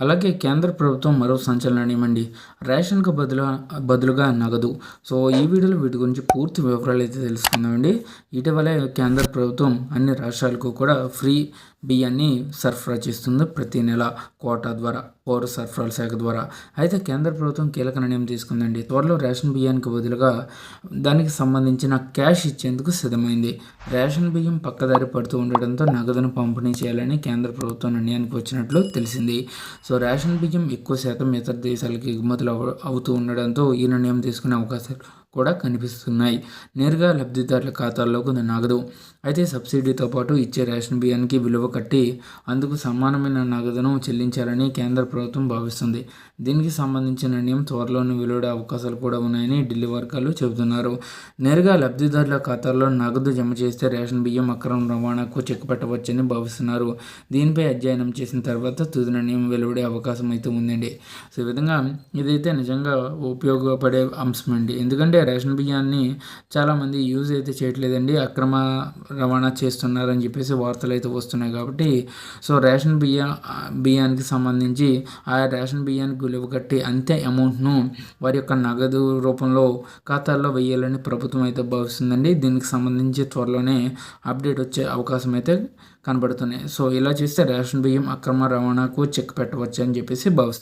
అలాగే కేంద్ర ప్రభుత్వం మరో సంచలనం అండి. రేషన్‌కు బదులుగా నగదు. సో, ఈ వీడియోలో వీటి గురించి పూర్తి వివరాలు అయితే తెలుసుకుందామండి. ఇటీవలే కేంద్ర ప్రభుత్వం అన్ని రాష్ట్రాలకు కూడా ఫ్రీ బియ్యాన్ని సరఫరా చేస్తుంది ప్రతి నెల కోటా ద్వారా, పౌర సరఫరాల శాఖ ద్వారా. అయితే కేంద్ర ప్రభుత్వం కీలక నిర్ణయం తీసుకుందండి. త్వరలో రేషన్ బియ్యానికి బదులుగా దానికి సంబంధించిన క్యాష్ ఇచ్చేందుకు సిద్ధమైంది. రేషన్ బియ్యం పక్కదారి పడుతూ ఉండడంతో నగదును పంపిణీ చేయాలని కేంద్ర ప్రభుత్వం నిర్ణయానికి వచ్చినట్లు తెలిసింది. సో, రేషన్ బియ్యం ఎక్కువ శాతం ఇతర దేశాలకు ఎగుమతులు అవుతూ ఉండడంతో ఈ నిర్ణయం తీసుకునే అవకాశాలు కూడా కనిపిస్తున్నాయి. నేరుగా లబ్ధిదారుల ఖాతాల్లోకి నగదు. అయితే సబ్సిడీతో పాటు ఇచ్చే రేషన్ బియ్యానికి విలువ కట్టి అందుకు సమానమైన నగదును చెల్లించాలని కేంద్ర ప్రభుత్వం భావిస్తుంది. దీనికి సంబంధించిన నిర్ణయం త్వరలోనే వెలువడే అవకాశాలు కూడా ఉన్నాయని ఢిల్లీ వర్గాలు చెబుతున్నారు. నేరుగా లబ్ధిదారుల ఖాతాల్లో నగదు జమ చేస్తే రేషన్ బియ్యం అక్రమ రవాణాకు చెక్ పెట్టవచ్చని భావిస్తున్నారు. దీనిపై అధ్యయనం చేసిన తర్వాత తుది నిర్ణయం వెలువడే అవకాశం అయితే ఉందండి. సో, ఈ విధంగా ఇదైతే నిజంగా ఉపయోగపడే అంశం అండి. ఎందుకంటే రేషన్ బియ్యాన్ని చాలామంది యూజ్ అయితే చేయట్లేదండి, అక్రమ రవాణా చేస్తున్నారని చెప్పేసి వార్తలు అయితే వస్తున్నాయి. కాబట్టి సో, రేషన్ బియ్యానికి సంబంధించి ఆ రేషన్ బియ్యానికి విలువ కట్టి అంతే అమౌంట్ను వారి యొక్క నగదు రూపంలో ఖాతాల్లో వేయాలని ప్రభుత్వం అయితే భావిస్తుందండి. దీనికి సంబంధించి త్వరలోనే అప్డేట్ వచ్చే అవకాశం అయితే కనబడుతున్నాయి. సో, ఇలా చేస్తే రేషన్ బియ్యం అక్రమ రవాణాకు చెక్ పెట్టవచ్చు అని చెప్పేసి భావిస్తున్నారు.